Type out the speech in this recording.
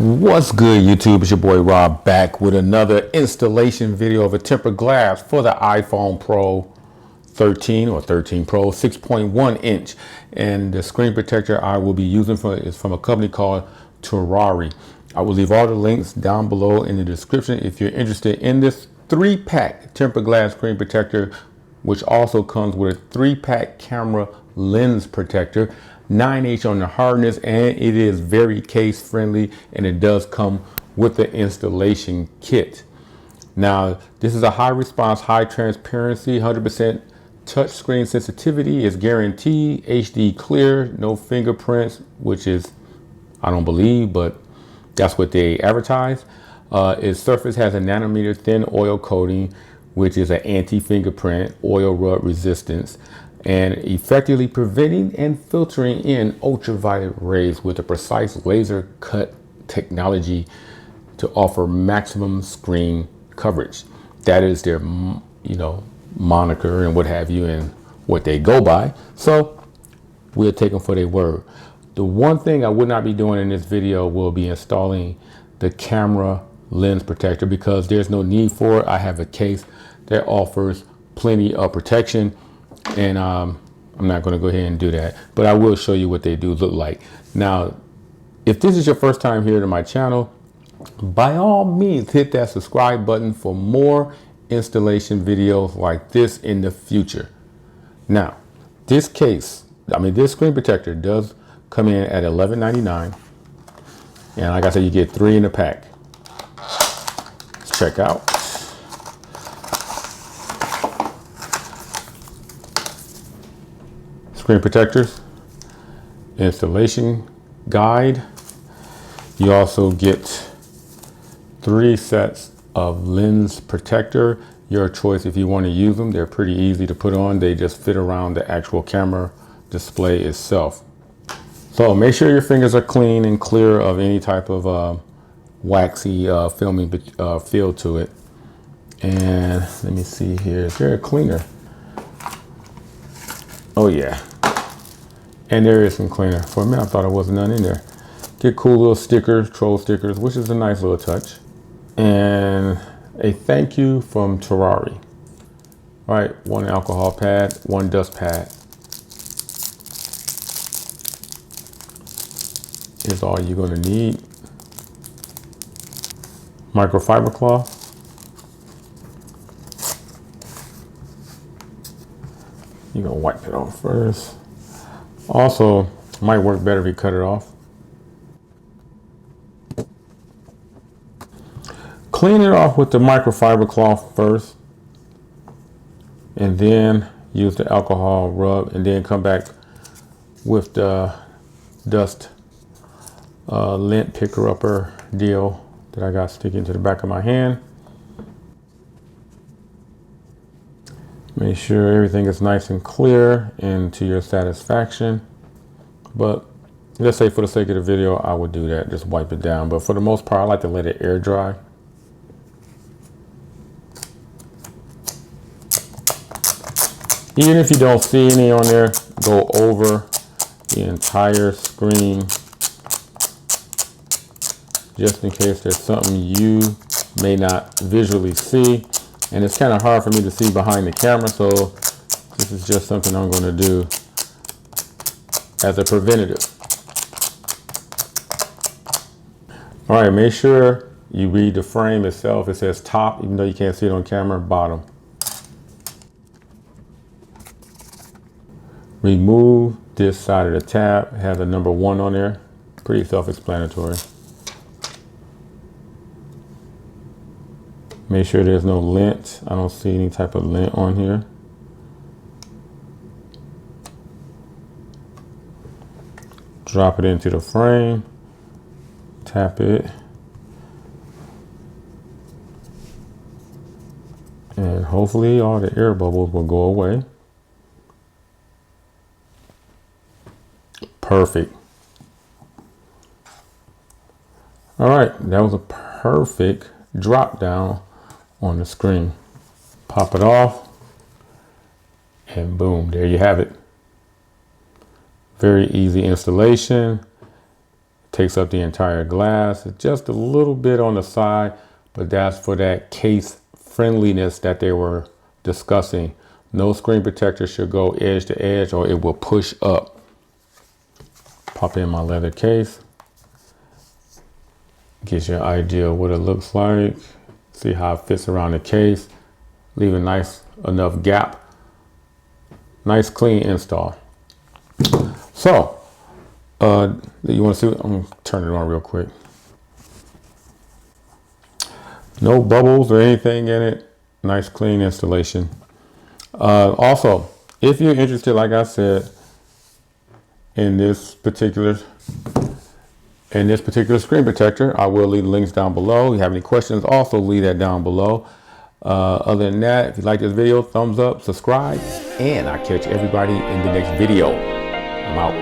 What's good, YouTube? It's your boy Rob back with another installation video of a tempered glass for the iPhone Pro 13 or 13 Pro 6.1 inch. And the screen protector I will be using is from a company called Tauri. I will leave all the links down below in the description if you're interested in this 3-pack tempered glass screen protector, which also comes with a 3-pack camera lens protector. 9H on the hardness, and it is very case friendly, and it does come with the installation kit. Now, this is a high response, high transparency, 100% touch screen sensitivity is guaranteed, HD clear, no fingerprints, which is, I don't believe, but that's what they advertise. Its surface has a nanometer thin oil coating, which is an anti-fingerprint, oil rub resistance, and effectively preventing and filtering in ultraviolet rays with a precise laser cut technology to offer maximum screen coverage. That is their, moniker and what have you, and what they go by. So we'll take them for their word. The one thing I would not be doing in this video will be installing the camera lens protector, because there's no need for it. I have a case that offers plenty of protection, and I'm not going to go ahead and do that, but I will show you what they do look like. Now, if this is your first time here to my channel, by all means hit that subscribe button for more installation videos like this in the future. Now, this screen protector does come in at $11.99, and like I said, you get 3 in a pack. Let's check out. Screen protectors, installation guide. You also get 3 sets of lens protector, your choice if you want to use them. They're pretty easy to put on. They just fit around the actual camera display itself. So make sure your fingers are clean and clear of any type of waxy filming feel to it. And let me see here, is there a cleaner? Oh yeah. And there is some cleaner. For a minute, I thought there wasn't none in there. Get cool little stickers, troll stickers, which is a nice little touch. And a thank you from Tauri. All right, 1 alcohol pad, 1 dust pad is all you're gonna need. Microfiber cloth. You're gonna wipe it off first. Also, might work better if you cut it off. Clean it off with the microfiber cloth first, and then use the alcohol rub, and then come back with the dust lint picker upper deal that I got sticking to the back of my hand. Make sure everything is nice and clear and to your satisfaction. But let's say for the sake of the video, I would do that, just wipe it down. But for the most part, I like to let it air dry. Even if you don't see any on there, go over the entire screen, just in case there's something you may not visually see. And it's kind of hard for me to see behind the camera, so this is just something I'm going to do as a preventative. All right, make sure you read the frame itself. It says top, even though you can't see it on camera, bottom. Remove this side of the tab. It has a number 1 on there. Pretty self-explanatory. Make sure there's no lint. I don't see any type of lint on here. Drop it into the frame. Tap it. And hopefully all the air bubbles will go away. Perfect. All right, that was a perfect drop down on the screen. Pop it off, and boom, there you have it. Very easy installation. Takes up the entire glass. It's just a little bit on the side, but that's for that case friendliness that they were discussing. No screen protector should go edge to edge or it will push up. Pop in my leather case. Gives you an idea of what it looks like. See how it fits around the case. Leave a nice enough gap. Nice clean install. So, you want to see? I'm gonna turn it on real quick. No bubbles or anything in it. Nice clean installation. Also, if you're interested, like I said, in this particular screen protector, I will leave the links down below. If you have any questions, also leave that down below. Other than that, if you like this video, thumbs up, subscribe, and I'll catch everybody in the next video. I'm out.